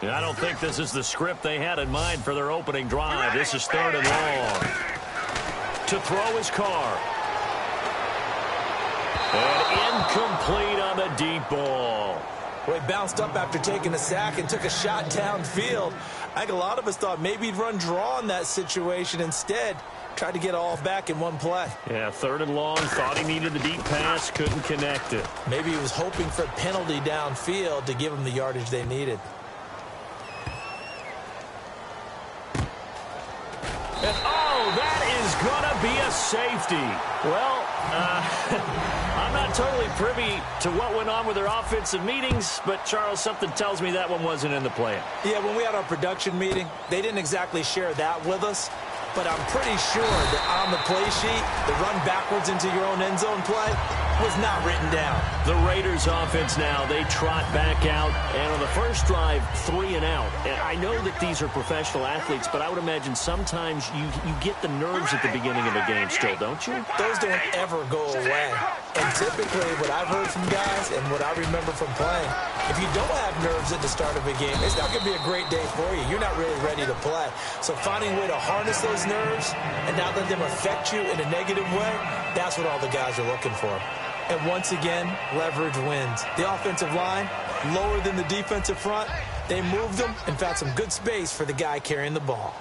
I don't think this is the script they had in mind for their opening drive. This is 3rd and long. To throw his Carr. And incomplete on the deep ball. Well, he bounced up after taking a sack and took a shot downfield. I think a lot of us thought maybe he'd run draw in that situation. Instead, tried to get all back in one play. Yeah, 3rd and long. Thought he needed the deep pass. Couldn't connect it. Maybe he was hoping for a penalty downfield to give him the yardage they needed. And, oh, that is going to be a safety. Well, I'm not totally privy to what went on with their offensive meetings, but, Charles, something tells me that one wasn't in the plan. Yeah, when we had our production meeting, they didn't exactly share that with us. But I'm pretty sure that on the play sheet, the run backwards into your own end zone play was not written down. The Raiders offense now, they trot back out. And on the first drive, 3 and out. And I know that these are professional athletes, but I would imagine sometimes you get the nerves at the beginning of a game still, don't you? Those don't ever go away. And typically what I've heard from guys and what I remember from playing, if you don't have nerves at the start of a game, it's not going to be a great day for you. You're not really ready to play. So finding a way to harness those nerves and not let them affect you in a negative way, that's what all the guys are looking for. And once again, leverage wins. The offensive line, lower than the defensive front, they moved them and found some good space for the guy carrying the ball.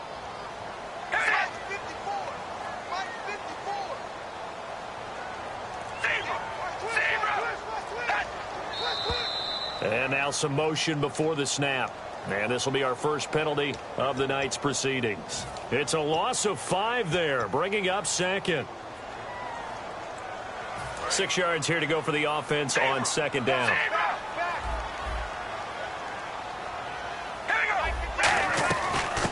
And now some motion before the snap. And this will be our first penalty of the night's proceedings. It's a loss of 5 there, bringing up 2nd. 6 yards here to go for the offense on 2nd down.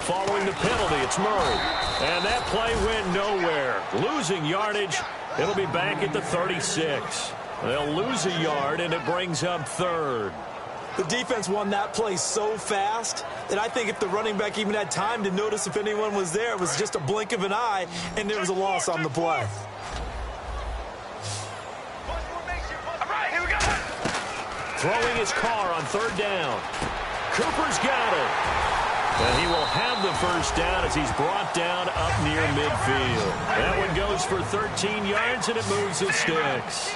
Following the penalty, it's Murray. And that play went nowhere. Losing yardage, it'll be back at the 36. They'll lose a yard, and it brings up 3rd. The defense won that play so fast that I think if the running back even had time to notice if anyone was there, it was just a blink of an eye, and there was a loss on the play. Throwing his Carr on 3rd down. Cooper's got it. And he will have the first down as he's brought down up near midfield. That one goes for 13 yards, and it moves the sticks.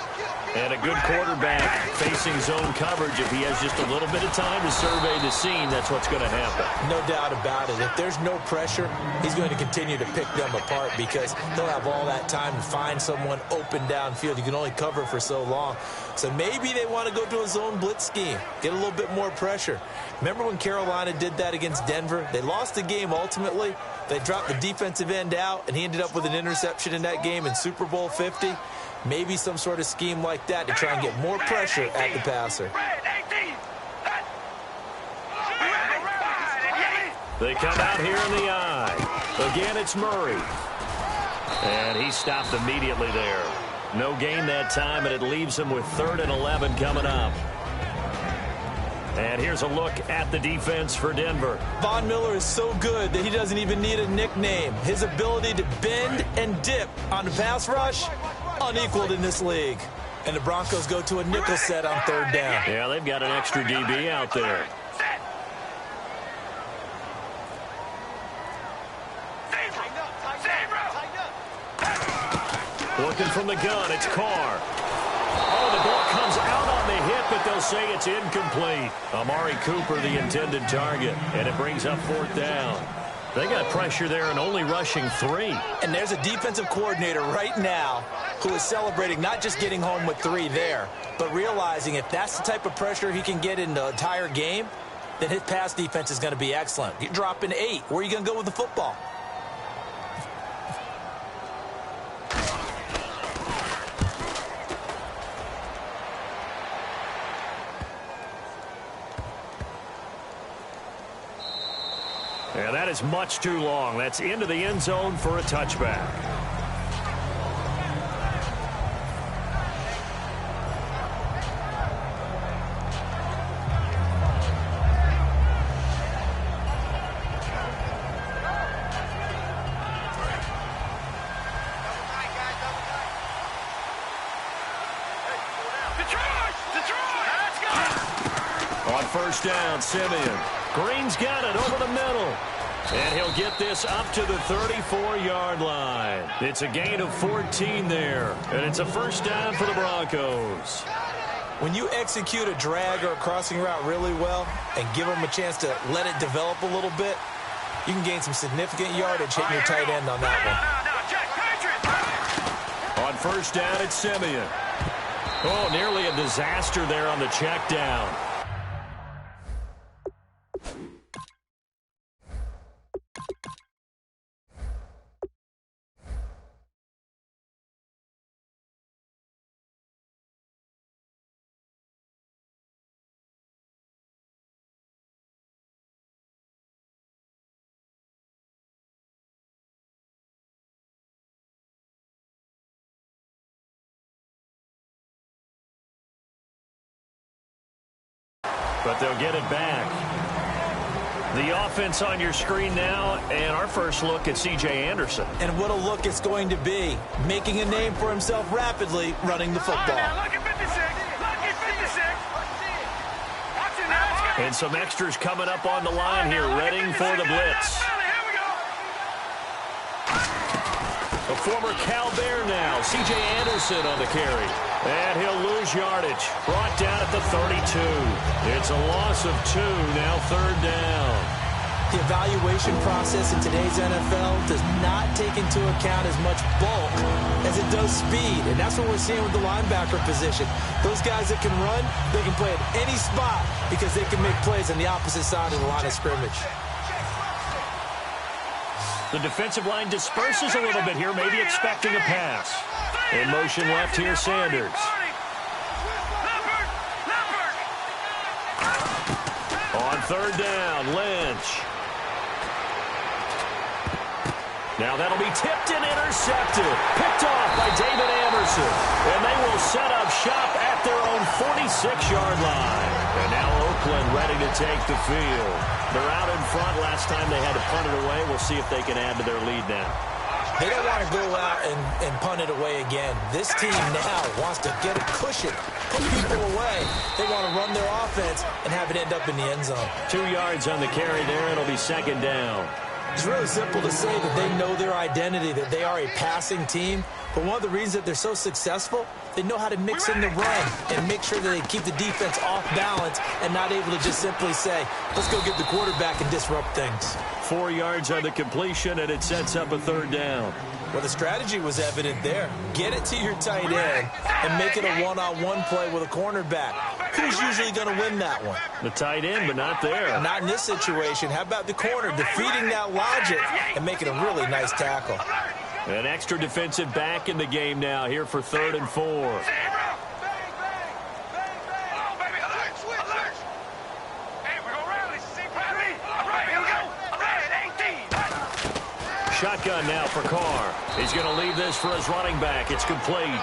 And a good quarterback facing zone coverage. If he has just a little bit of time to survey the scene, that's what's going to happen. No doubt about it. If there's no pressure, he's going to continue to pick them apart because he'll have all that time to find someone open downfield. You can only cover for so long. So maybe they want to go to a zone blitz scheme, get a little bit more pressure. Remember when Carolina did that against Denver? They lost the game ultimately. They dropped the defensive end out, and he ended up with an interception in that game in Super Bowl 50. Maybe some sort of scheme like that to try and get more pressure at the passer. They come out here in the eye. Again, it's Murray. And he stopped immediately there. No gain that time, and it leaves him with 3rd and 11 coming up. And here's a look at the defense for Denver. Von Miller is so good that he doesn't even need a nickname. His ability to bend and dip on the pass rush, unequaled in this league. And the Broncos go to a nickel set on 3rd down. Yeah, they've got an extra DB out there. Working from the gun, it's Carr. Oh, the ball comes out on the hit, but they'll say it's incomplete. Amari Cooper, the intended target, and it brings up 4th down. They got pressure there and only rushing 3. And there's a defensive coordinator right now who is celebrating not just getting home with 3 there, but realizing if that's the type of pressure he can get in the entire game, then his pass defense is going to be excellent. You're dropping 8. Where are you going to go with the football? And that is much too long. That's into the end zone for a touchback. On first down, Simeon. Green's got it over the middle. And he'll get this up to the 34-yard line. It's a gain of 14 there. And it's a first down for the Broncos. When you execute a drag or a crossing route really well and give them a chance to let it develop a little bit, you can gain some significant yardage hitting your tight end on that one. On first down, it's Simeon. Oh, nearly a disaster there on the check down. But they'll get it back. The offense on your screen now, and our first look at C.J. Anderson. And what a look it's going to be, making a name for himself rapidly running the football. And some extras coming up on the line here, readying for the blitz. A former Cal Bear now, C.J. Anderson on the carry. And he'll lose yardage. Brought down at the 32. It's a loss of 2, now third down. The evaluation process in today's NFL does not take into account as much bulk as it does speed. And that's what we're seeing with the linebacker position. Those guys that can run, they can play at any spot because they can make plays on the opposite side of the line of scrimmage. The defensive line disperses a little bit here, maybe expecting a pass. In motion left here, Sanders. On third down, Lynch. Now that'll be tipped and intercepted. Picked off by David Anderson. And they will set up shop at their own 46-yard line. And now Oakland ready to take the field. They're out in front. Last time they had to punt it away. We'll see if they can add to their lead now. They don't want to go out and punt it away again. This team now wants to get a cushion, put people away. They want to run their offense and have it end up in the end zone. 2 yards on the carry there. It'll be second down. It's really simple to say that they know their identity, that they are a passing team. But one of the reasons that they're so successful, they know how to mix in the run and make sure that they keep the defense off balance and not able to just simply say, let's go get the quarterback and disrupt things. 4 yards on the completion, and it sets up a third down. Well, the strategy was evident there. Get it to your tight end and make it a one-on-one play with a cornerback. Who's usually going to win that one? The tight end, but not there. Not in this situation. How about the corner defeating that logic and making a really nice tackle? An extra defensive back in the game now here for 3rd and 4. Shotgun now for Carr. He's going to leave this for his running back. It's complete.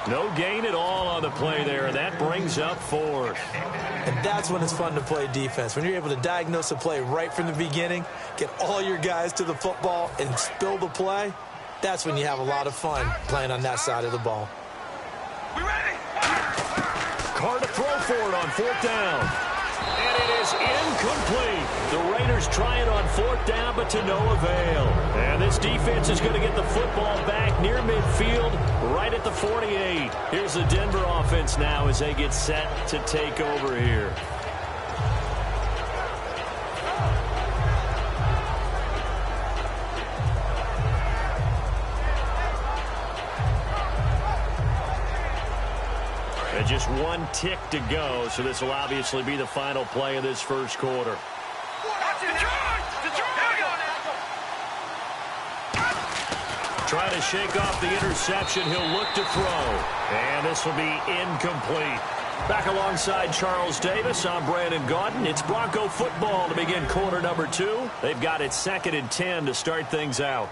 No gain at all on the play there, and that brings up 4th. And that's when it's fun to play defense. When you're able to diagnose a play right from the beginning, get all your guys to the football, and spill the play, that's when you have a lot of fun playing on that side of the ball. We ready? Carr to throw for it on 4th down. And it is incomplete. The Raiders try it on 4th down, but to no avail. And this defense is going to get the football back near midfield, right at the 48. Here's the Denver offense now as they get set to take over here. And just 1 tick to go, so this will obviously be the final play of this first quarter. Trying to shake off the interception. He'll look to throw. And this will be incomplete. Back alongside Charles Davis, I'm Brandon Gaudin. It's Bronco football to begin quarter number 2. They've got it 2nd and 10 to start things out.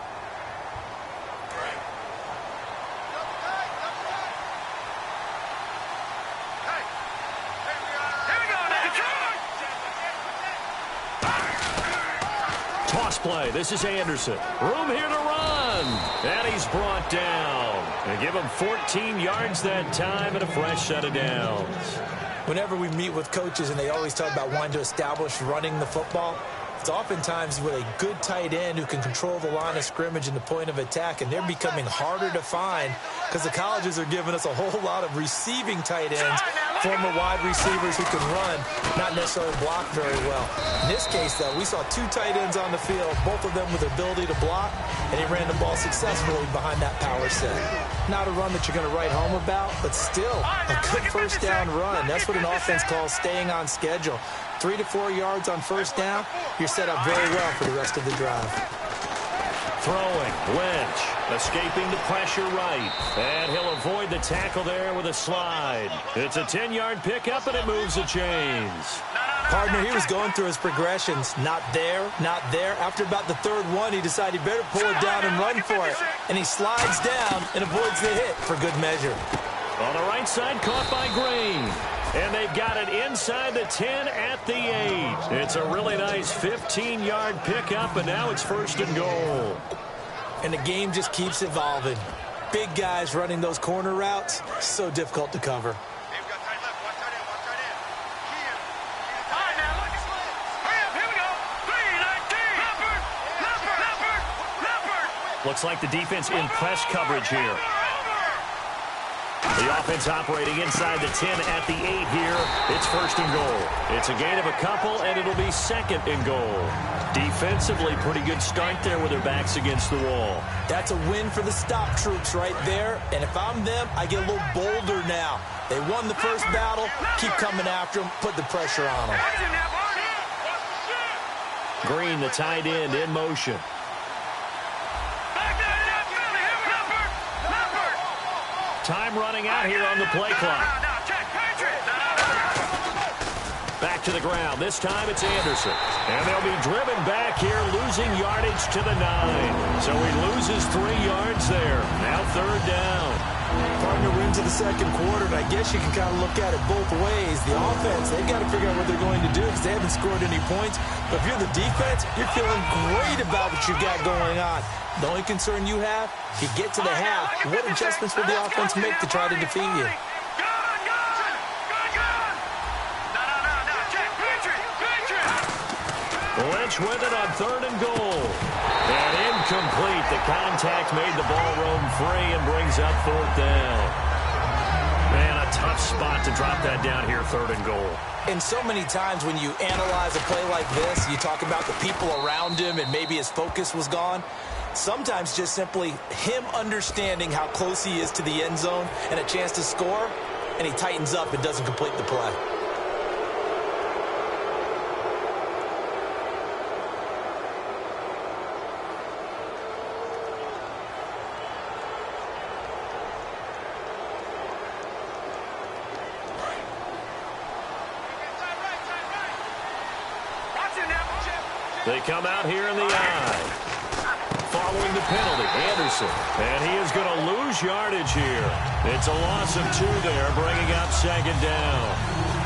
Play. This is Anderson. Room here to run. And he's brought down. They give him 14 yards that time and a fresh set of downs. whenever we meet with coaches and they always talk about wanting to establish running the football, it's oftentimes with a good tight end who can control the line of scrimmage and the point of attack, and they're becoming harder to find because the colleges are giving us a whole lot of receiving tight ends, former wide receivers who can run, not necessarily block very well. In this case, though, we saw two tight ends on the field, both of them with the ability to block, and he ran the ball successfully behind that power set. Not a run that you're going to write home about, but still a good first down run. That's what an offense calls staying on schedule. 3 to 4 yards on first down, you're set up very well for the rest of the drive. Throwing, Lynch, escaping the pressure right. And he'll avoid the tackle there with a slide. It's a 10-yard pickup, and it moves the chains. Partner, he was going through his progressions. Not there, not there. After about the third one, he decided he better pull it down and run for it. And he slides down and avoids the hit for good measure. On the right side, caught by Green. And they've got it inside the 10 at the 8. It's a really nice 15-yard pickup, and now it's 1st and goal. And the game just keeps evolving. Big guys running those corner routes, so difficult to cover. Looks like the defense in press coverage here. The offense operating inside the 10 at the 8 here. It's 1st and goal. It's a gain of a couple, and it'll be 2nd and goal. Defensively, pretty good start there with their backs against the wall. That's a win for the stop troops right there. And if I'm them, I get a little bolder now. They won the first battle. Keep coming after them. Put the pressure on them. Green, the tight end, in motion. Time running out here on the play clock. Back to the ground. This time it's Anderson. And they'll be driven back here, losing yardage to the 9. So he loses 3 yards there. Now 3rd down. Partner, we're into the second quarter, and I guess you can kind of look at it both ways. The offense, they've got to figure out what they're going to do because they haven't scored any points. But if you're the defense, you're feeling great about what you got going on. The only concern you have, if you get to the half, what adjustments will the offense make to try to defeat you? Lynch with it on 3rd and goal. And incomplete. The contact made the ball roam free and brings up 4th down. Man, a tough spot to drop that down here, 3rd and goal. And so many times when you analyze a play like this, you talk about the people around him and maybe his focus was gone. Sometimes just simply him understanding how close he is to the end zone and a chance to score, and he tightens up and doesn't complete the play. They come out here in the eye. Following the penalty, Anderson. And he is going to lose yardage here. It's a loss of 2 there, bringing up 2nd down.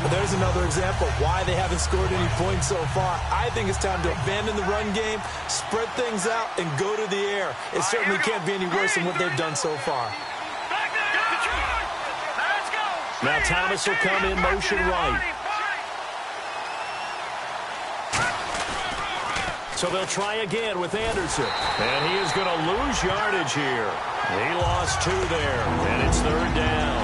But there's another example of why they haven't scored any points so far. I think it's time to abandon the run game, spread things out, and go to the air. It certainly can't be any worse than what they've done so far. Now Thomas will come in motion right. So they'll try again with Anderson. And he is going to lose yardage here. He lost 2 there, and it's 3rd down.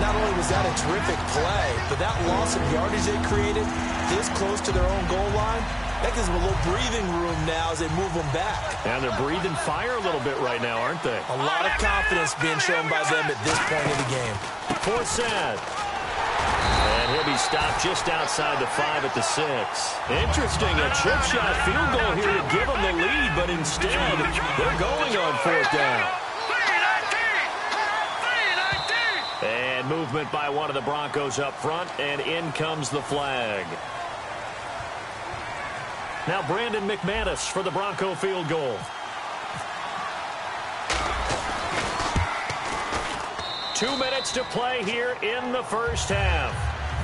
Not only was that a terrific play, but that loss of yardage they created this close to their own goal line, that gives them a little breathing room now as they move them back. And they're breathing fire a little bit right now, aren't they? A lot of confidence being shown by them at this point in the game. 4th set. And he'll be stopped just outside the 5 at the 6. Interesting, a chip shot field goal here to give them the lead, but instead, they're going on 4th down. And movement by one of the Broncos up front, and in comes the flag. Now Brandon McManus for the Bronco field goal. 2 minutes to play here in the first half.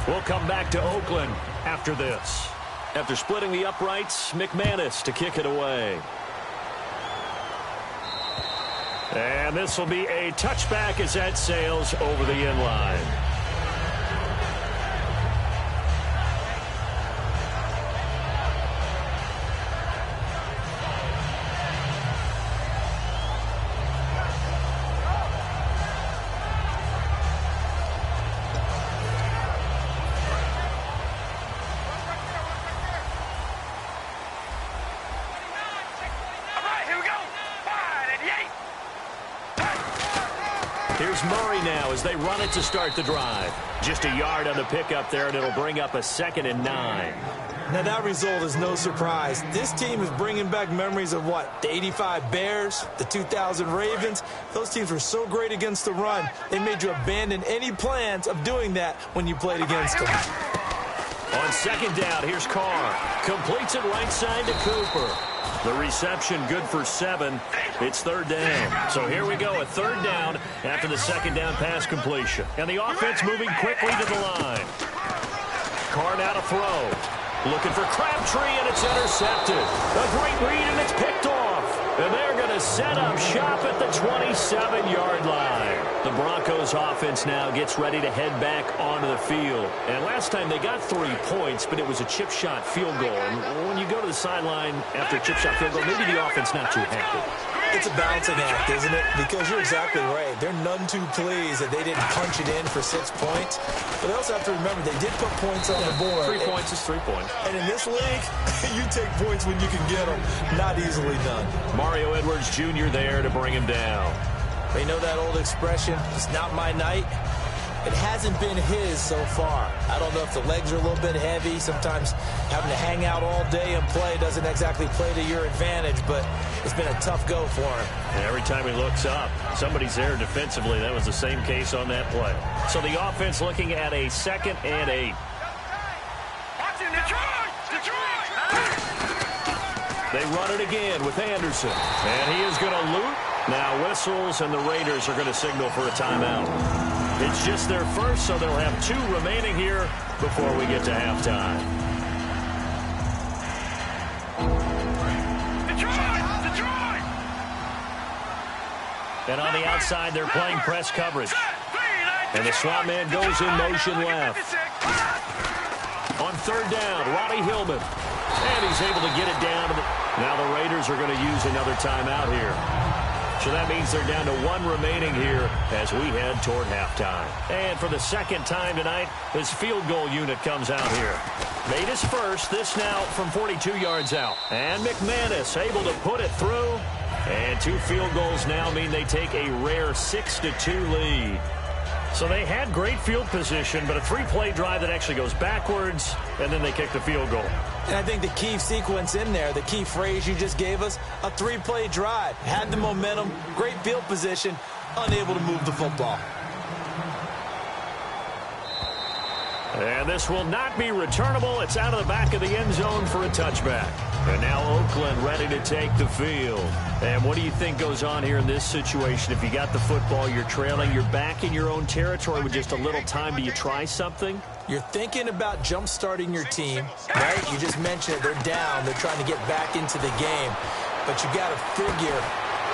We'll come back to Oakland after this. After splitting the uprights, McManus to kick it away. And this will be a touchback as that sails over the end line. Here's Murray now as they run it to start the drive. Just a yard on the pickup there, and it'll bring up a 2nd and 9. Now, that result is no surprise. This team is bringing back memories of what? The 85 Bears, the 2000 Ravens. Those teams were so great against the run, they made you abandon any plans of doing that when you played against them. On 2nd down, here's Carr. Completes it right side to Cooper. The reception good for 7. It's 3rd down. So here we go, a 3rd down after the 2nd down pass completion. And the offense moving quickly to the line. Carr now to throw. Looking for Crabtree, and it's intercepted. A great read, and it's picked off. And they're going to set up shop at the 27-yard line. The Broncos offense now gets ready to head back onto the field. And last time they got 3 points, but it was a chip shot field goal. And when you go to the sideline after a chip shot field goal, maybe the offense not too happy. It's a balancing act, isn't it? Because you're exactly right. They're none too pleased that they didn't punch it in for 6 points. But they also have to remember they did put points on the board. 3 points is 3 points. And in this league, you take points when you can get them. Not easily done. Mario Edwards Jr. there to bring him down. They know that old expression, it's not my night. It hasn't been his so far. I don't know if the legs are a little bit heavy. Sometimes having to hang out all day and play doesn't exactly play to your advantage, but it's been a tough go for him. And every time he looks up, somebody's there defensively. That was the same case on that play. So the offense looking at a 2nd and 8. They run it again with Anderson. And he is going to loot. Now whistles, and the Raiders are going to signal for a timeout. It's just their first, so they'll have 2 remaining here before we get to halftime. Detroit! And on the outside, they're playing press coverage. And the swamp man goes in motion left. On 3rd down, Roddy Hillman. And he's able to get it down. Now the Raiders are going to use another timeout here. So that means they're down to 1 remaining here as we head toward halftime. And for the 2nd time tonight, this field goal unit comes out here. Made his first, this now from 42 yards out. And McManus able to put it through. And 2 field goals now mean they take a rare 6-2 lead. So they had great field position, but a 3-play drive that actually goes backwards, and then they kick the field goal. And I think the key sequence in there, the key phrase you just gave us, a 3-play drive. Had the momentum, great field position, unable to move the football. And this will not be returnable. It's out of the back of the end zone for a touchback. And now Oakland ready to take the field. And what do you think goes on here in this situation? If you got the football, you're trailing, you're back in your own territory with just a little time. Do you try something? You're thinking about jump-starting your team, right? You just mentioned it. They're down. They're trying to get back into the game. But you got to figure.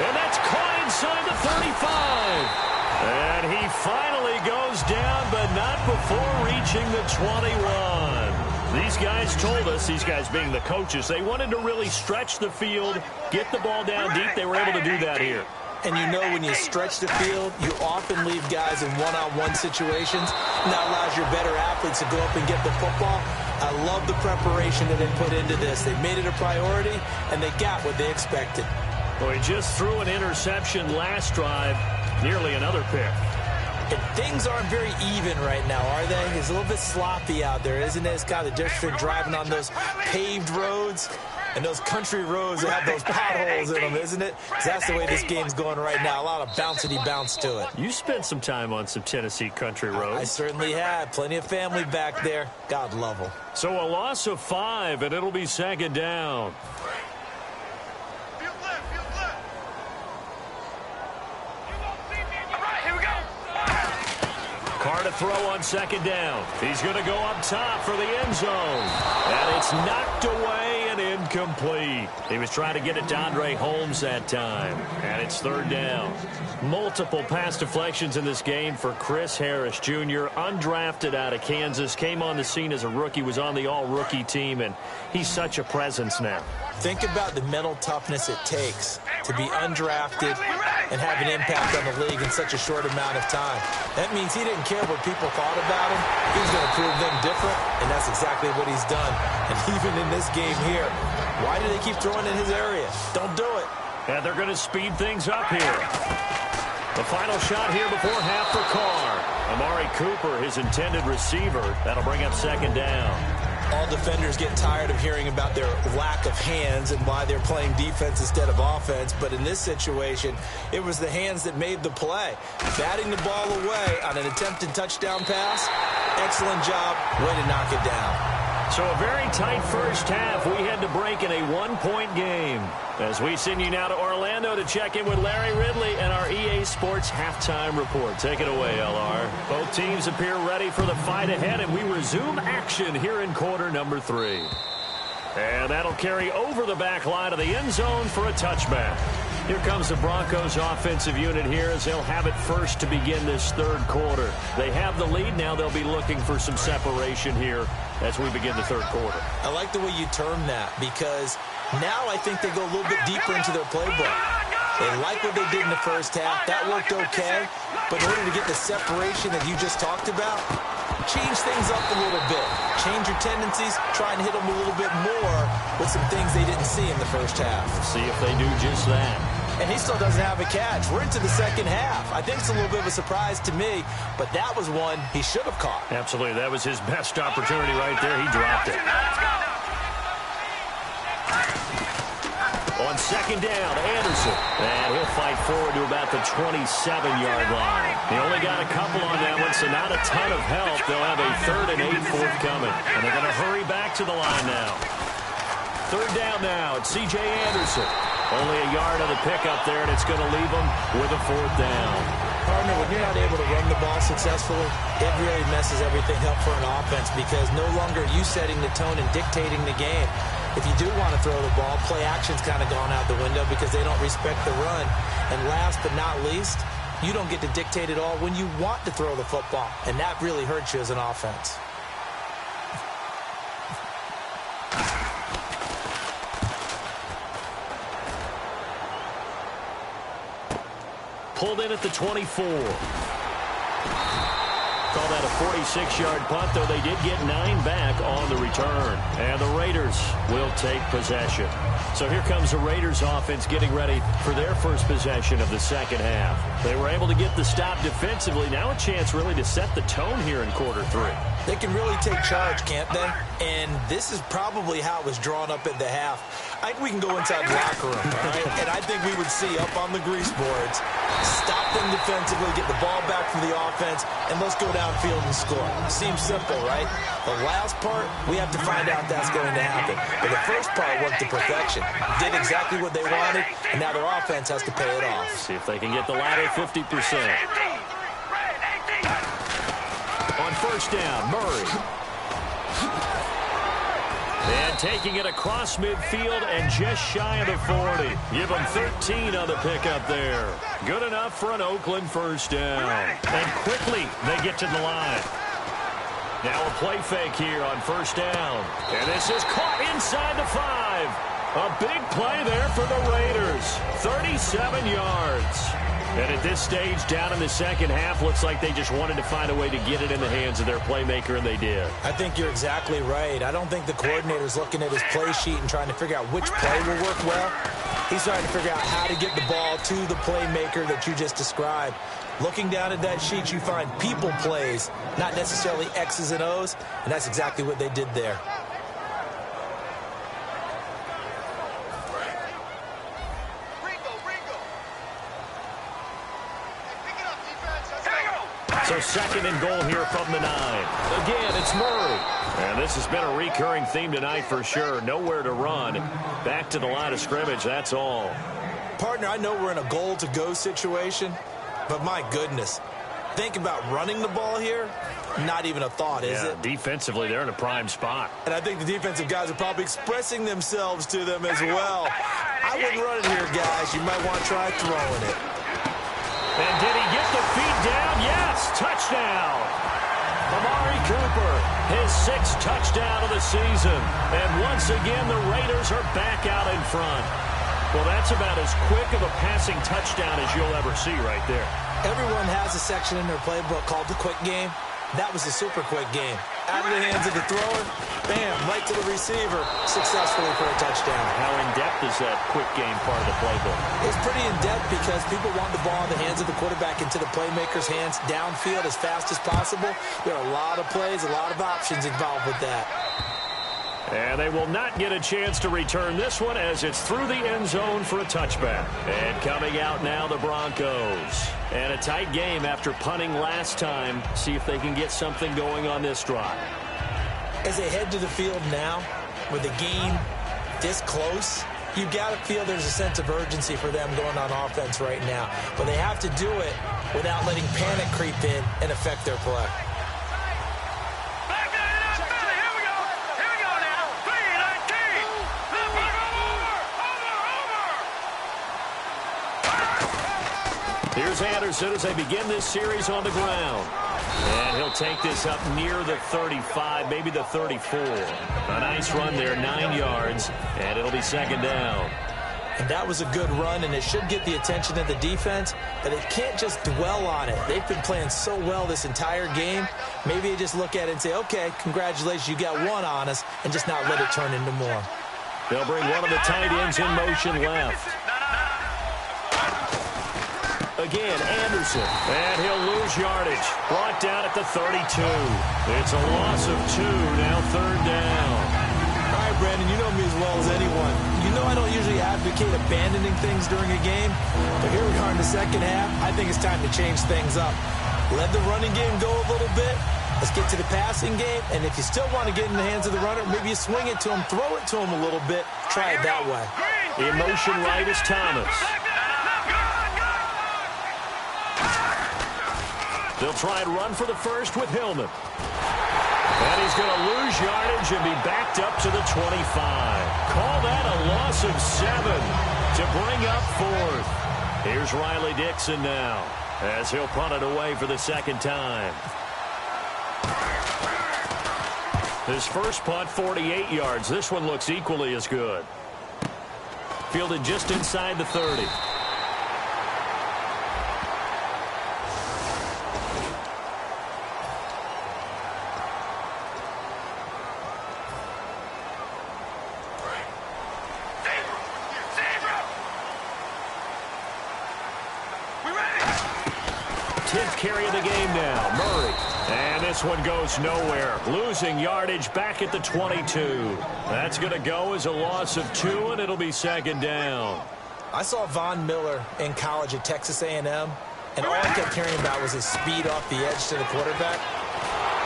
And that's caught inside the 35. And he finally goes down, but not before reaching the 21. These guys told us, these guys being the coaches, they wanted to really stretch the field, get the ball down deep. They were able to do that here. And you know when you stretch the field, you often leave guys in one-on-one situations. And that allows your better athletes to go up and get the football. I love the preparation that they put into this. They made it a priority, and they got what they expected. Well, he just threw an interception last drive, nearly another pick. And things aren't very even right now, are they? It's a little bit sloppy out there, isn't it? It's kind of the difference between driving on those paved roads and those country roads that have those potholes in them, isn't it? 'Cause that's the way this game's going right now. A lot of bouncy bounce to it. You spent some time on some Tennessee country roads. I certainly have. Plenty of family back there. God love them. So a loss of 5, and it'll be 2nd down. Carr to throw on 2nd down. He's going to go up top for the end zone. And it's knocked away and incomplete. He was trying to get it to Andre Holmes that time. And it's 3rd down. Multiple pass deflections in this game for Chris Harris Jr., undrafted out of Kansas, came on the scene as a rookie, was on the all-rookie team, and he's such a presence now. Think about the mental toughness it takes to be undrafted and have an impact on the league in such a short amount of time. That means he didn't care what people thought about him. He was going to prove them different, and that's exactly what he's done. And even in this game here, why do they keep throwing in his area? Don't do it. And they're going to speed things up here. The final shot here before half for Carr. Amari Cooper, his intended receiver. That'll bring up second down. All defenders get tired of hearing about their lack of hands and why they're playing defense instead of offense. But in this situation, it was the hands that made the play. Batting the ball away on an attempted touchdown pass. Excellent job. Way to knock it down. So a very tight first half. We had to break in a one-point game. As we send you now to Orlando to check in with Larry Ridley and our EA Sports halftime report. Take it away, LR. Both teams appear ready for the fight ahead, and we resume action here in quarter number 3. And that'll carry over the back line of the end zone for a touchback. Here comes the Broncos offensive unit here as they'll have it first to begin this third quarter. They have the lead. Now they'll be looking for some separation here as we begin the third quarter. I like the way you term that because now I think they go a little bit deeper into their playbook. They like what they did in the first half. That worked okay. But in order to get the separation that you just talked about, change things up a little bit. Change your tendencies. Try and hit them a little bit more with some things they didn't see in the first half. See if they do just that. And he still doesn't have a catch. We're into the second half. I think it's a little bit of a surprise to me, but that was one he should have caught. Absolutely. That was his best opportunity right there. He dropped it. On second down, Anderson. And he'll fight forward to about the 27-yard line. He only got a couple on that one, so not a ton of help. They'll have a 3rd and 8 forthcoming. And they're going to hurry back to the line now. Third down now. It's C.J. Anderson. Only a yard on the pickup there, and it's going to leave them with a 4th down. Partner, when you're not able to run the ball successfully, it really messes everything up for an offense because no longer are you setting the tone and dictating the game. If you do want to throw the ball, play action's kind of gone out the window because they don't respect the run. And last but not least, you don't get to dictate it all when you want to throw the football, and that really hurts you as an offense. Pulled in at the 24. Call that a 46-yard punt, though they did get 9 back on the return. And the Raiders will take possession. So here comes the Raiders offense getting ready for their first possession of the second half. They were able to get the stop defensively. Now a chance really to set the tone here in quarter 3. They can really take charge, can't they? And this is probably how it was drawn up at the half. I think we can go inside the locker room, all right? And I think we would see up on the grease boards, stop them defensively, get the ball back from the offense, and let's go downfield and score. Seems simple, right? The last part, we have to find out that's going to happen. But the first part worked to perfection. Did exactly what they wanted, and now their offense has to pay it off. See if they can get the latter 50%. On first down, Murray. And taking it across midfield and just shy of the 40. Give them 13 on the pickup there. Good enough for an Oakland first down. And quickly they get to the line. Now a play fake here on first down. And this is caught inside the 5. A big play there for the Raiders. 37 yards. And at this stage, down in the second half, looks like they just wanted to find a way to get it in the hands of their playmaker, and they did. I think you're exactly right. I don't think the coordinator's looking at his play sheet and trying to figure out which play will work well. He's trying to figure out how to get the ball to the playmaker that you just described. Looking down at that sheet, you find people plays, not necessarily X's and O's, and that's exactly what they did there. So second and goal here from the 9. Again, it's Murray. And this has been a recurring theme tonight for sure. Nowhere to run. Back to the line of scrimmage, that's all. Partner, I know we're in a goal-to-go situation, but my goodness. Think about running the ball here. Not even a thought, is it? Defensively, they're in a prime spot. And I think the defensive guys are probably expressing themselves to them as well. I wouldn't run it here, guys. You might want to try throwing it. And did he get the feet down? Yes, touchdown. Amari Cooper, his 6th touchdown of the season. And once again, the Raiders are back out in front. Well, that's about as quick of a passing touchdown as you'll ever see right there. Everyone has a section in their playbook called the quick game. That was a super quick game. Out of the hands of the thrower, bam, right to the receiver, successfully for a touchdown. How in-depth is that quick game part of the playbook? It's pretty in-depth because people want the ball in the hands of the quarterback into the playmaker's hands downfield as fast as possible. There are a lot of plays, a lot of options involved with that. And they will not get a chance to return this one as it's through the end zone for a touchback. And coming out now, the Broncos. And a tight game after punting last time. See if they can get something going on this drive. As they head to the field now, with the game this close, you've got to feel there's a sense of urgency for them going on offense right now. But they have to do it without letting panic creep in and affect their play. Here's Anderson as they begin this series on the ground. And he'll take this up near the 35, maybe the 34. A nice run there, 9 yards, and it'll be second down. And that was a good run, and it should get the attention of the defense, but they can't just dwell on it. They've been playing so well this entire game. Maybe they just look at it and say, okay, congratulations, you got one on us, and just not let it turn into more. They'll bring one of the tight ends in motion left. Again, Anderson, and he'll lose yardage. Brought down at the 32. It's a loss of 2, now third down. All right, Brandon, you know me as well as anyone. You know I don't usually advocate abandoning things during a game, but here we are in the second half. I think it's time to change things up. Let the running game go a little bit. Let's get to the passing game, and if you still want to get in the hands of the runner, maybe you swing it to him, throw it to him a little bit, try it that way. In motion right is Thomas. They'll try and run for the first with Hillman. And he's going to lose yardage and be backed up to the 25. Call that a loss of 7 to bring up fourth. Here's Riley Dixon now as he'll punt it away for the second time. His first punt, 48 yards. This one looks equally as good. Fielded just inside the 30. Carry of the game now, Murray. And this one goes nowhere. Losing yardage back at the 22. That's going to go as a loss of 2, and it'll be second down. I saw Von Miller in college at Texas A&M, and all I kept hearing about was his speed off the edge to the quarterback.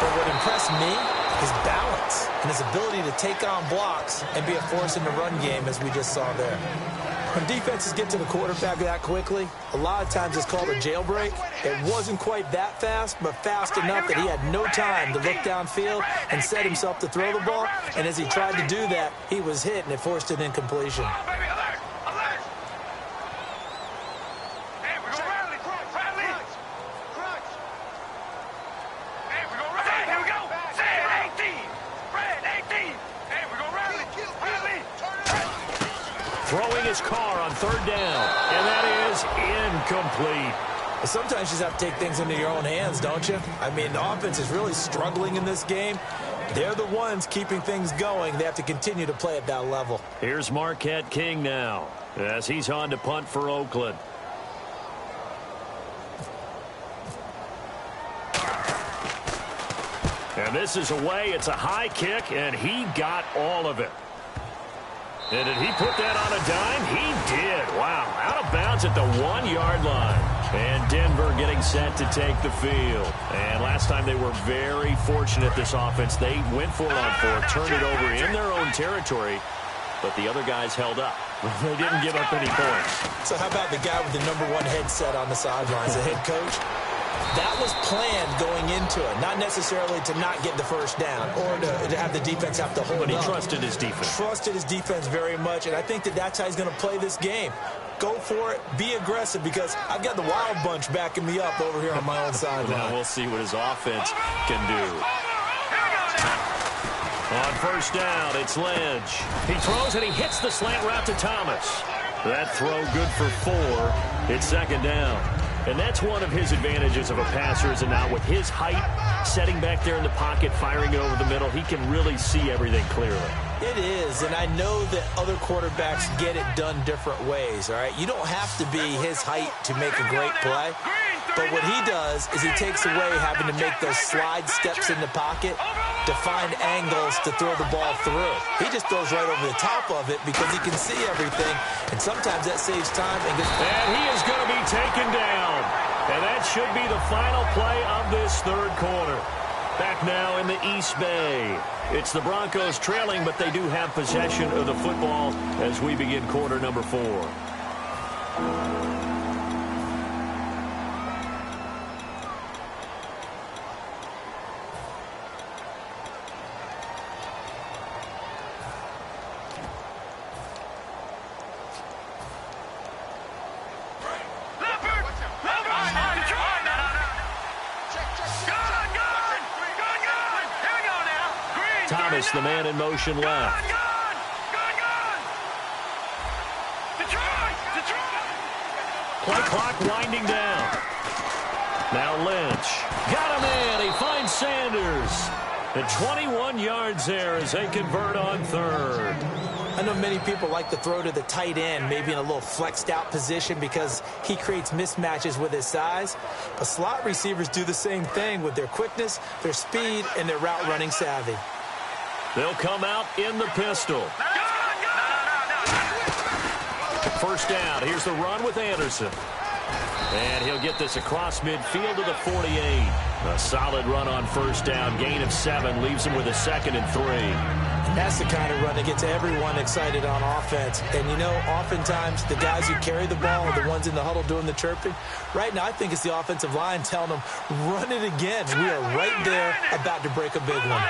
But what impressed me, his balance and his ability to take on blocks and be a force in the run game, as we just saw there. When defenses get to the quarterback that quickly, a lot of times it's called a jailbreak. It wasn't quite that fast, but fast enough that he had no time to look downfield and set himself to throw the ball. And as he tried to do that, he was hit, and it forced an incompletion. Throwing his car on third down, and that is incomplete. Sometimes you just have to take things into your own hands, don't you? I mean, the offense is really struggling in this game. They're the ones keeping things going. They have to continue to play at that level. Here's Marquette King now as he's on to punt for Oakland. And this is away. It's a high kick, and he got all of it. And did he put that on a dime? He did. Wow. Out of bounds at the 1-yard line. And Denver getting set to take the field. And last time they were very fortunate, this offense. They went for it on 4, turned it over in their own territory, but the other guys held up. They didn't give up any points. So how about the guy with the #1 headset on the sidelines, the head coach? That was planned going into it, not necessarily to not get the first down or to have the defense have to hold up. But he trusted his defense. Trusted his defense very much, and I think that's how he's going to play this game. Go for it, be aggressive, because I've got the Wild Bunch backing me up over here on my own sideline. Now we'll see what his offense can do. On first down, it's Ledge. He throws and he hits the slant route to Thomas. That throw good for 4. It's second down. And that's one of his advantages of a passer, is now with his height, setting back there in the pocket, firing it over the middle, he can really see everything clearly. It is, and I know that other quarterbacks get it done different ways, all right? You don't have to be his height to make a great play, but what he does is he takes away having to make those slide steps in the pocket to find angles to throw the ball through. He just throws right over the top of it because he can see everything, and sometimes that saves time. And he is going to be taken down, and that should be the final play of this third quarter. Back now in the East Bay. It's the Broncos trailing, but they do have possession of the football as we begin quarter number 4. Thomas, the man in motion left. Play clock winding down. Now Lynch. Got him in. He finds Sanders. And 21 yards there as they convert on third. I know many people like to throw to the tight end, maybe in a little flexed out position because he creates mismatches with his size. But slot receivers do the same thing with their quickness, their speed, and their route running savvy. They'll come out in the pistol. First down. Here's the run with Anderson. And he'll get this across midfield to the 48. A solid run on first down. Gain of 7. Leaves him with a 2nd and 3. And that's the kind of run that gets everyone excited on offense. And, you know, oftentimes the guys who carry the ball are the ones in the huddle doing the chirping. Right now, I think it's the offensive line telling them, run it again. We are right there about to break a big one.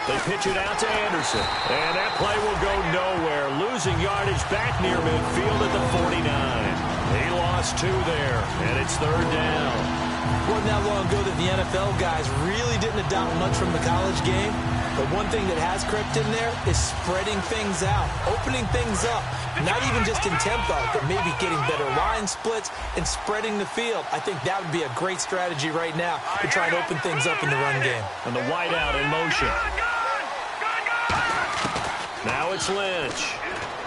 They pitch it out to Anderson. And that play will go nowhere. Losing yardage back near midfield at the 49. He lost 2 there, and it's third down. Wasn't that long ago that the NFL guys really didn't adopt much from the college game. But one thing that has crept in there is spreading things out, opening things up. Not even just in tempo, but maybe getting better line splits and spreading the field. I think that would be a great strategy right now to try and open things up in the run game. And the wideout in motion. Now it's Lynch.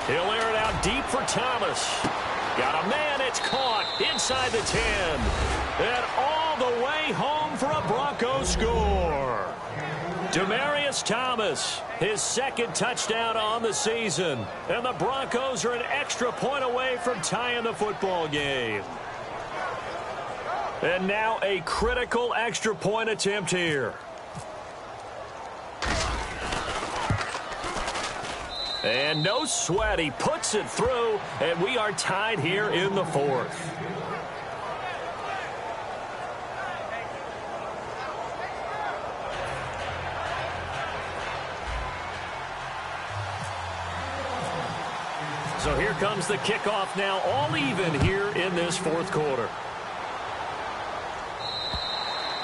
He'll air it out deep for Thomas. Got a man, it's caught inside the 10. And all the way home for a Bronco score. Demaryius Thomas, his 2nd touchdown on the season. And the Broncos are an extra point away from tying the football game. And now a critical extra point attempt here. And no sweat, he puts it through, and we are tied here in the 4th. So here comes the kickoff now, all even here in this 4th quarter.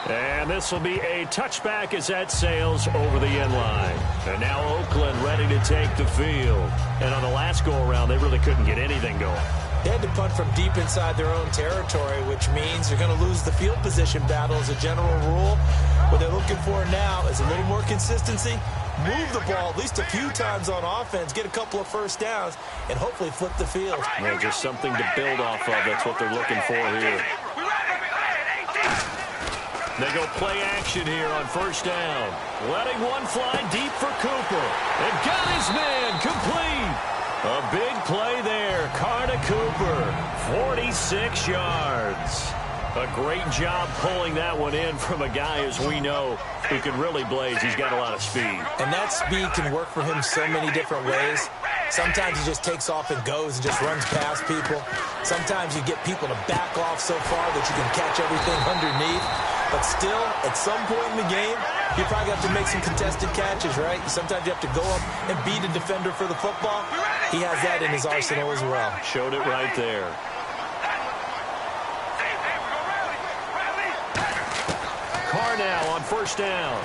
And this will be a touchback as that sails over the end line. And now Oakland ready to take the field. And on the last go-around, they really couldn't get anything going. They had to punt from deep inside their own territory, which means they're going to lose the field position battle as a general rule. What they're looking for now is a little more consistency, move the ball at least a few times on offense, get a couple of first downs, and hopefully flip the field. Well, just something to build off of. That's what they're looking for here. They go play action here on first down. Letting one fly deep for Cooper. And got his man complete. A big play there. Carr to Cooper. 46 yards. A great job pulling that one in from a guy, as we know, who can really blaze. He's got a lot of speed. And that speed can work for him so many different ways. Sometimes he just takes off and goes and just runs past people. Sometimes you get people to back off so far that you can catch everything underneath. But still, at some point in the game, you probably have to make some contested catches, right? Sometimes you have to go up and beat a defender for the football. He has that in his arsenal as well. Showed it right there. Carr now on first down.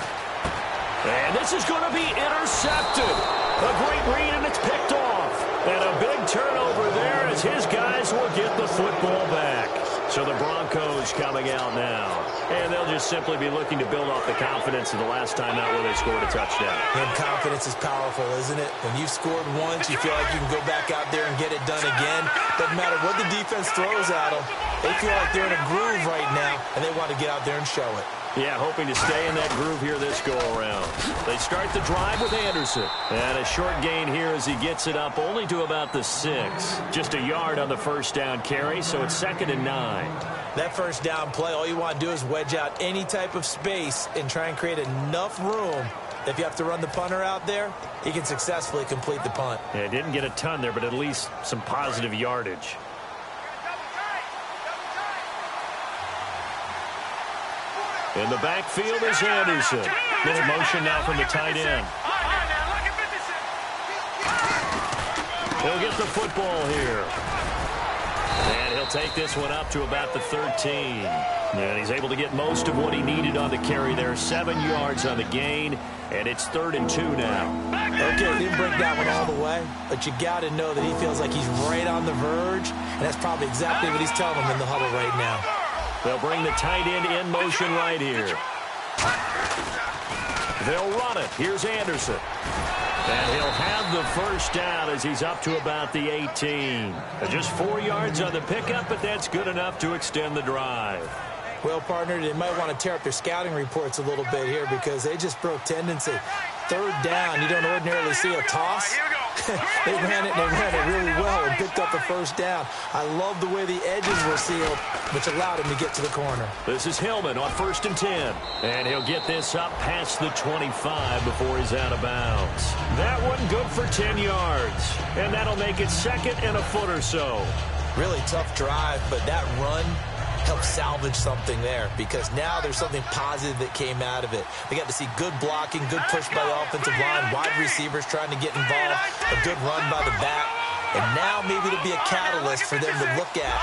And this is going to be intercepted. A great read, and it's picked off. And a big turnover there as his guys will get the football back. So the Broncos coming out now. And they'll just simply be looking to build off the confidence of the last time out where they scored a touchdown. And confidence is powerful, isn't it? When you've scored once, you feel like you can go back out there and get it done again. Doesn't matter what the defense throws at them. They feel like they're in a groove right now, and they want to get out there and show it. Yeah, hoping to stay in that groove here this go-around. They start the drive with Anderson. And a short gain here as he gets it up only to about the 6. Just a yard on the first down carry, so it's 2nd and 9. That first down play, all you want to do is wedge out any type of space and try and create enough room. If you have to run the punter out there, he can successfully complete the punt. Yeah, didn't get a ton there, but at least some positive yardage. In the backfield is Anderson. Little motion now from the tight end. He'll get the football here. And he'll take this one up to about the 13. And he's able to get most of what he needed on the carry there. 7 yards on the gain. And it's 3rd and 2 now. Okay, didn't break that one all the way. But you got to know that he feels like he's right on the verge. And that's probably exactly what he's telling them in the huddle right now. They'll bring the tight end in motion right here. They'll run it. Here's Anderson. And he'll have the first down as he's up to about the 18. Just 4 yards on the pickup, but that's good enough to extend the drive. Well, partner, they might want to tear up their scouting reports a little bit here because they just broke tendency. 3rd down, you don't ordinarily see a toss. They ran it really well and picked up the first down. I love the way the edges were sealed, which allowed him to get to the corner. This is Hillman on 1st and 10. And he'll get this up past the 25 before he's out of bounds. That one good for 10 yards. And that'll make it 2nd and a foot or so. Really tough drive, but that run help salvage something there because now there's something positive that came out of it. They got to see good blocking, good push by the offensive line, wide receivers trying to get involved, a good run by the back, and now maybe it'll be a catalyst for them to look at.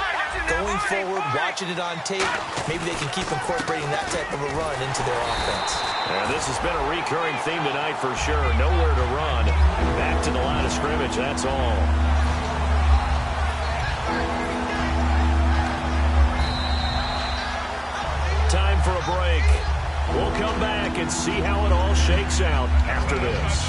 Going forward, watching it on tape, maybe they can keep incorporating that type of a run into their offense. Yeah, this has been a recurring theme tonight for sure. Nowhere to run. Back to the line of scrimmage, that's all. Time for a break. We'll come back and see how it all shakes out after this.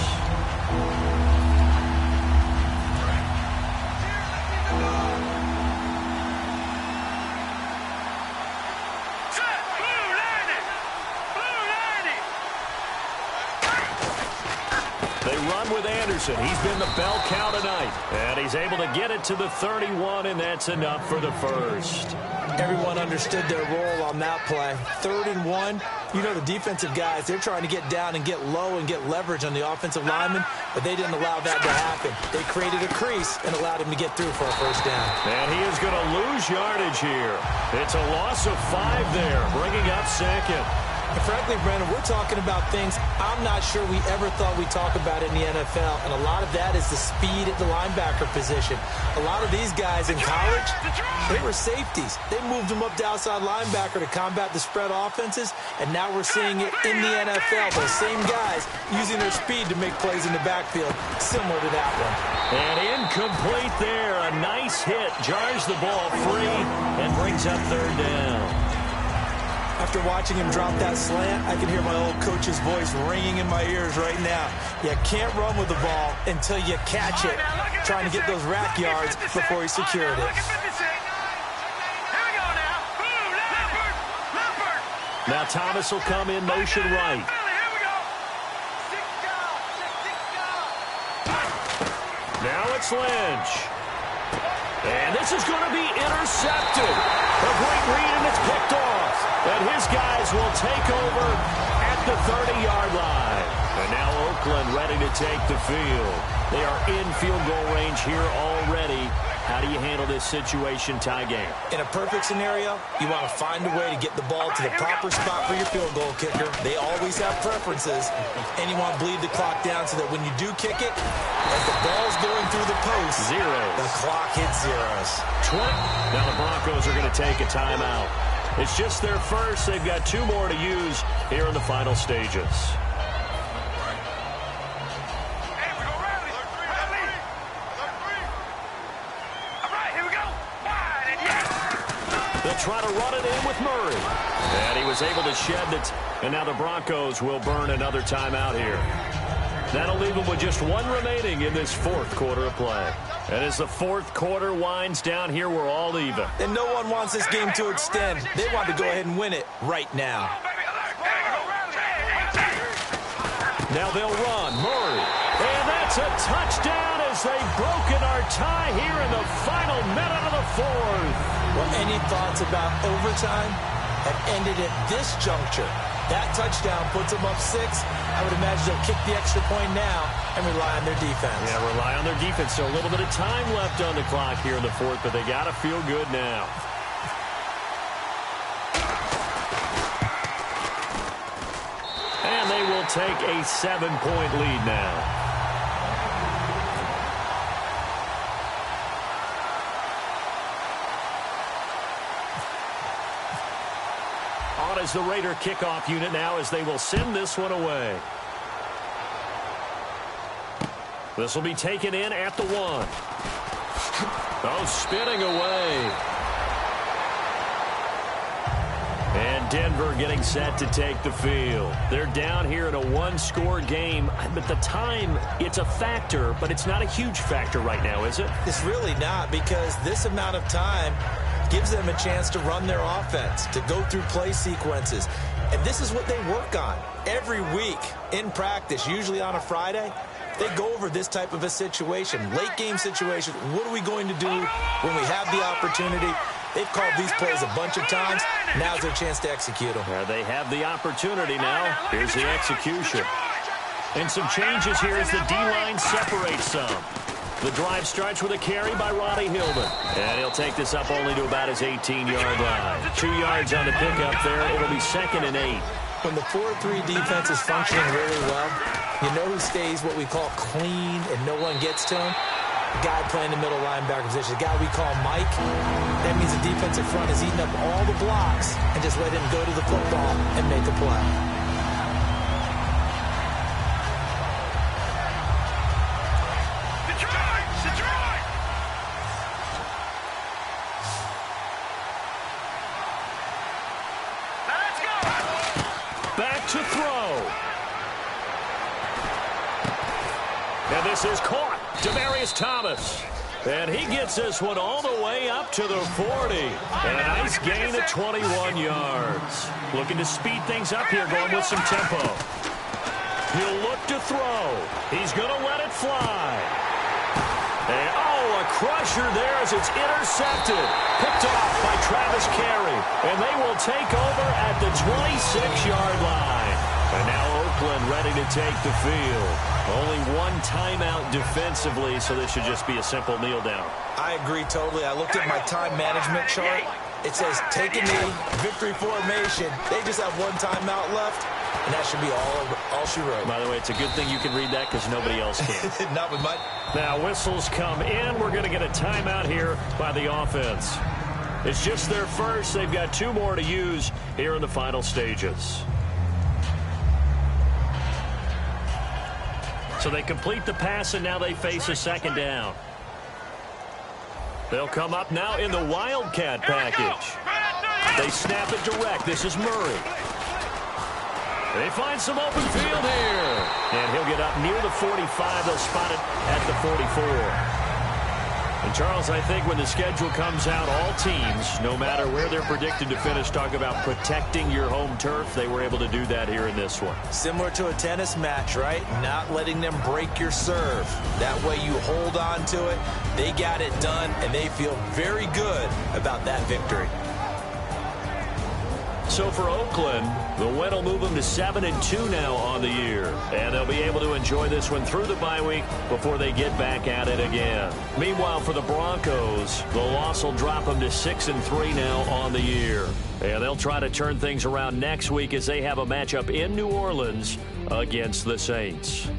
They run with Anderson. He's been the bell cow tonight. And he's able to get it to the 31, and that's enough for the first. Everyone understood their role on that play. 3rd and 1. You know the defensive guys, they're trying to get down and get low and get leverage on the offensive lineman, but they didn't allow that to happen. They created a crease and allowed him to get through for a first down. And he is going to lose yardage here. It's a loss of 5 there, bringing up 2nd. And frankly, Brandon, we're talking about things I'm not sure we ever thought we'd talk about in the NFL, and a lot of that is the speed at the linebacker position. A lot of these guys in college, they were safeties. They moved them up to outside linebacker to combat the spread offenses, and now we're seeing it in the NFL. Those same guys using their speed to make plays in the backfield, similar to that one. And incomplete there. A nice hit. Jars the ball free and brings up 3rd down. After watching him drop that slant, I can hear my old coach's voice ringing in my ears right now. You can't run with the ball until you catch it, trying to get those rack yards before he secured it. Now Thomas will come in motion right. Now it's Lynch. And this is going to be intercepted. A great read, and it's picked off. And his guys will take over at the 30-yard line. And now Oakland ready to take the field. They are in field goal range here already. How do you handle this situation, tie game? In a perfect scenario, you want to find a way to get the ball to the proper spot for your field goal kicker. They always have preferences, and you want to bleed the clock down so that when you do kick it, as the ball's going through the post, the clock hits zeros. 20. Now the Broncos are going to take a timeout. It's just their first. They've got 2 more to use here in the final stages. try to run it in with Murray. And he was able to shed it. And now the Broncos will burn another timeout here. That'll leave them with just one remaining in this fourth quarter of play. And as the fourth quarter winds down here, we're all even. And no one wants this game to extend. They want to go ahead and win it right now. Now they'll run. Murray. And that's a touchdown as they've broken our tie here in the final minute of the fourth. Well, any thoughts about overtime have ended at this juncture. That touchdown puts them up 6. I would imagine they'll kick the extra point now and rely on their defense. Yeah, rely on their defense. So a little bit of time left on the clock here in the fourth, but they got to feel good now. And they will take a 7-point lead now. On as the Raider kickoff unit now as they will send this one away. This will be taken in at the 1. Oh, spinning away. And Denver getting set to take the field. They're down here in a one-score game. But the time, it's a factor, but it's not a huge factor right now, is it? It's really not, because this amount of time gives them a chance to run their offense, to go through play sequences. And this is what they work on every week in practice, usually on a Friday. They go over this type of a situation, late game situation. What are we going to do when we have the opportunity? They've called these plays a bunch of times. Now's their chance to execute them. Yeah, they have the opportunity now. Here's the execution. And some changes here as the D-line separates some. The drive starts with a carry by Ronnie Hillman. And he'll take this up only to about his 18-yard line. 2 yards on the pickup there. It'll be 2nd and 8. When the 4-3 defense is functioning really well, you know who stays what we call clean and no one gets to him? The guy playing the middle linebacker position, the guy we call Mike. That means the defensive front is eating up all the blocks and just let him go to the football and make a play. Back to throw. And this is caught. Demaryius Thomas. And he gets this one all the way up to the 40. And a nice gain of 21 yards. Looking to speed things up here, going with some tempo. He'll look to throw. He's going to let it fly. And, oh, a crusher there as it's intercepted. Picked off by Travis Carey. And they will take over at the 26-yard line. And now Oakland ready to take the field. Only one timeout defensively, so this should just be a simple kneel down. I agree totally. I looked at my time management chart. It says take a knee, victory formation. They just have one timeout left, and that should be all she wrote. By the way, it's a good thing you can read that because nobody else can. Not with my... Now whistles come in. We're going to get a timeout here by the offense. It's just their first. They've got 2 more to use here in the final stages. So they complete the pass, and now they face a 2nd down. They'll come up now in the Wildcat package. They snap it direct. This is Murray. They find some open field here. And he'll get up near the 45. They'll spot it at the 44. And, Charles, I think when the schedule comes out, all teams, no matter where they're predicted to finish, talk about protecting your home turf. They were able to do that here in this one. Similar to a tennis match, right? Not letting them break your serve. That way you hold on to it. They got it done, and they feel very good about that victory. So for Oakland, the win will move them to 7-2 now on the year. And they'll be able to enjoy this one through the bye week before they get back at it again. Meanwhile, for the Broncos, the loss will drop them to 6-3 now on the year. And they'll try to turn things around next week as they have a matchup in New Orleans against the Saints.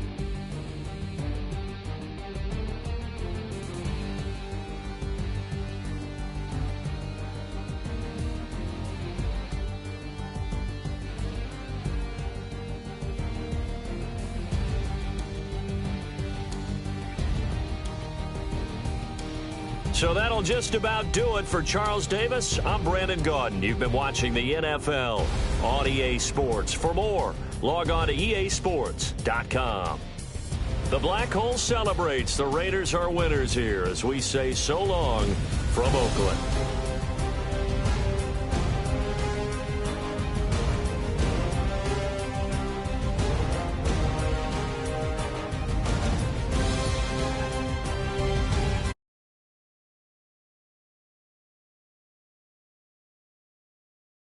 So that'll just about do it for Charles Davis. I'm Brandon Gaudin. You've been watching the NFL on EA Sports. For more, log on to easports.com. The Black Hole celebrates. The Raiders are winners here as we say so long from Oakland.